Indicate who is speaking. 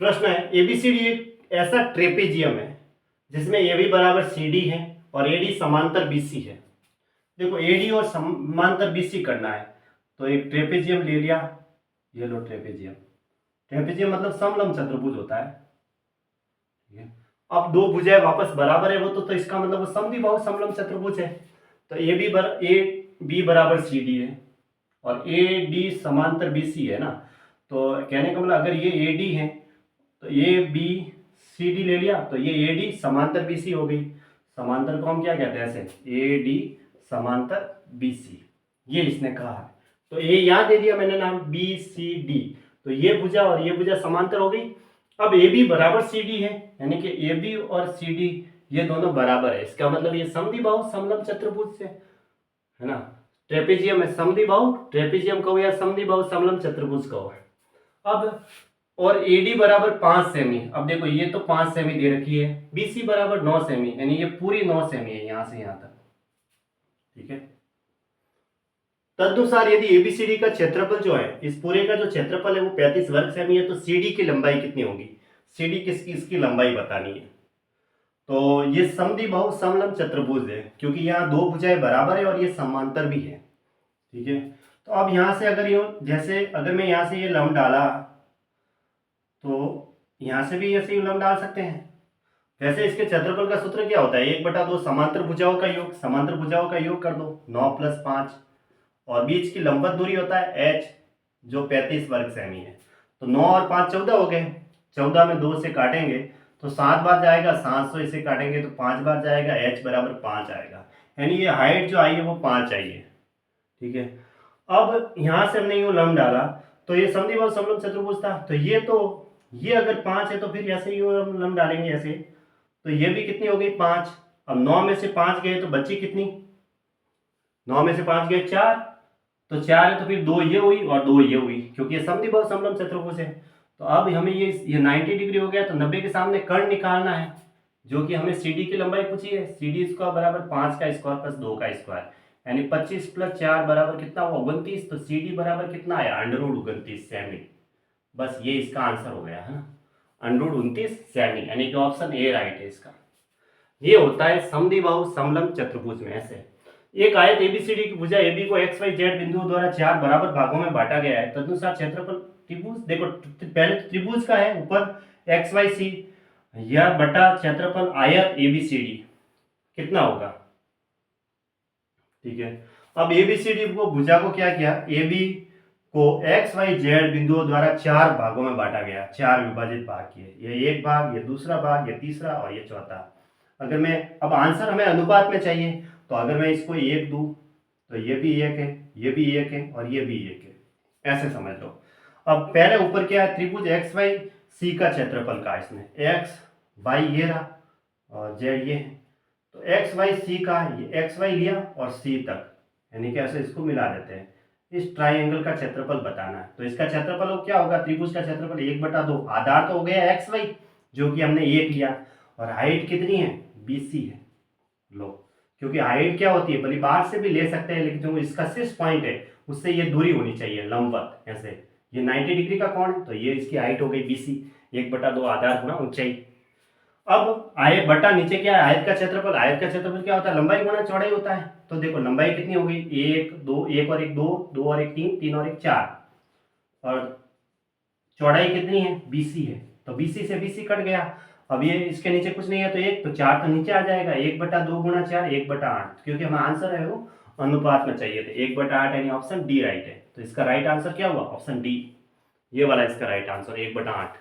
Speaker 1: प्रश्न है एबीसीडी एक ऐसा ट्रेपेजियम है जिसमें एबी बराबर सीडी है और एडी समांतर बीसी है। देखो एडी और समांतर बीसी करना है तो एक ट्रेपेजियम ले लिया, ये लो ट्रेपेजियम। ट्रेपेजियम मतलब समलंब चतुर्भुज होता है, ठीक है। अब दो भुजाएं वापस बराबर है वो तो इसका मतलब वो समद्विबाहु समलंब चतुर्भुज है। तो ए बी बराबर सी डी है और ए डी समांतर बी सी है ना। तो कहने का मतलब अगर ये ए डी है तो ए बी सी डी ले लिया तो ये ए डी समांतर बी सी हो गई। समांतर को हम क्या कहते हैं, ऐसे ए डी समांतर बी सी, ये इसने कहा है। तो ए यहाँ दे दिया मैंने नाम बी सी डी, तो ये भुजा और ये भुजा समांतर हो गई। अब ए बी बराबर सी डी है, यानी कि ए बी और सी डी ये दोनों बराबर है, इसका मतलब ये समद्विबाहु समलंब चतुर्भुज से है ना। ट्रेपेजियम है समद्विबाहु, ट्रेपेजियम कहो या समद्विबाहु समलंब चतुर्भुज कहो। अब और AD बराबर 5 सेमी, अब देखो ये तो 5 सेमी दे रखी है, BC बराबर 9 सेमी, यानी ये पूरी 9 सेमी है यहां से यहां तक, ठीक है। तदनुसार यदि ABCD का क्षेत्रफल जो है, इस पूरे का जो क्षेत्रफल है वो 35 वर्ग सेमी है, तो CD की लंबाई कितनी होगी, CD किसकी इसकी लंबाई बतानी है। तो ये समद्विबाहु समलंब चतुर्भुज है क्योंकि यहाँ दो भुजाएं बराबर है और ये समांतर भी है, ठीक है। तो अब यहाँ से अगर ये जैसे अगर मैं यहाँ से ये लंब डाला तो यहाँ से भी ऐसे ही लंब डाल सकते हैं। वैसे इसके क्षेत्रफल का सूत्र क्या होता है, 1/2 समांतर भुजाओं का योग, समांतर भुजाओं का योग कर दो 9 + 5 और बीच की लंबवत दूरी होता है h जो 35 वर्ग सेमी है। तो 9 और 5 14 हो गए, 14 में 2 से काटेंगे तो 7 बार जाएगा, 700 इसे काटेंगे तो 5 बार जाएगा, h बराबर 5 आएगा, यानी ये हाइट जो आई है वो 5 आई है, ठीक है। अब यहाँ से हमने यूँ लंब डाला तो ये समद्विबाहु समलंब चतुर्भुज था, तो ये अगर 5 है तो फिर ऐसे यूँ हम लंब डालेंगे ऐसे, तो ये भी कितनी हो गई 5। अब 9 में से 5 गए तो बची कितनी, 9 में से 5 गए 4, तो 4 है तो फिर 2 ये हुई और 2 ये हुई, क्योंकि ये समद्विबाहु समलंब चतुर्भुज है। तो अब हमें ये 90 डिग्री हो गया, तो 90 के सामने कर्ण निकालना है, जो कि हमें CD की लंबाई पूछी है, CD स्क्वायर बराबर 5 का स्क्वायर प्लस 2 का स्क्वायर, यानी 25 + 4 बराबर कितना हुआ 29, तो CD बराबर कितना आया √29 सेमी। बस ये इसका आंसर हो गया है ना, √29 सेमी, यानी कि ऑप्शन ए राइट है इसका। ये होता है समद्विबाहु समलंब चतुर्भुज में। ऐसे एक आयत ABCD की भुजा AB को XYZ बिंदुओं द्वारा 4 बराबर भागों में बांटा गया है, तदनुसार क्षेत्रफल त्रिभुज, देखो पहले तो त्रिभुज का है ऊपर XYC यह बटा क्षेत्रफल आयत ABCD कितना होगा, ठीक है। अब ABCD को भुजा को क्या किया, AB को XYZ बिंदुओं द्वारा 4 भागों में बांटा गया, 4 विभाजित भाग किए, ये एक भाग, ये दूसरा भाग, ये तीसरा और ये चौथा। अगर मैं अब आंसर हमें अनुपात में चाहिए, तो अगर मैं इसको 1 दूं तो ये भी 1 है, ये भी 1 है और ये भी 1 है, ऐसे समझ लो। अब पहले ऊपर क्या है, त्रिभुज XYC का क्षेत्रफल का, इसमें X Y ये रहा और Z ये है, तो XYC का ये XY लिया और C तक, यानी कि ऐसे इसको मिला देते हैं। इस ट्राइंगल का क्षेत्रफल बताना है, तो इसका क्षेत्रफल क्या होगा, त्रिभुज का क्षेत्रफल 1/2, आधार तो हो गया XY जो कि हमने 1 लिया, और हाइट कितनी है BC है, लो, क्योंकि हाइट क्या होती है, भले बाहर से भी ले सकते हैं लेकिन जो इसका शीर्ष पॉइंट है उससे ये दूरी होनी चाहिए लंबवत, ऐसे ये 90 डिग्री का कोण, तो ये इसकी हाइट हो गई BC, 1/2 आधार गुणा ऊंचाई। अब आयत बटा नीचे क्या है, आयत का क्षेत्रफल, आयत का क्षेत्रफल क्या होता है, लंबाई गुणा चौड़ाई होता है। तो देखो लंबाई कितनी हो गई, 1 2 1 और 1 2, 2 और 1 3, 3 और 1 4, और चौड़ाई कितनी है BC है, तो BC से BC कट गया। अब ये इसके नीचे कुछ नहीं है तो 1, तो 4 तो नीचे आ जाएगा, 1/2 × 4 1/8, क्योंकि हमें आंसर है वो अनुपात में चाहिए थे, 1/8 यानी ऑप्शन डी राइट है। तो इसका राइट आंसर क्या हुआ, ऑप्शन डी, ये वाला इसका राइट आंसर 1/8।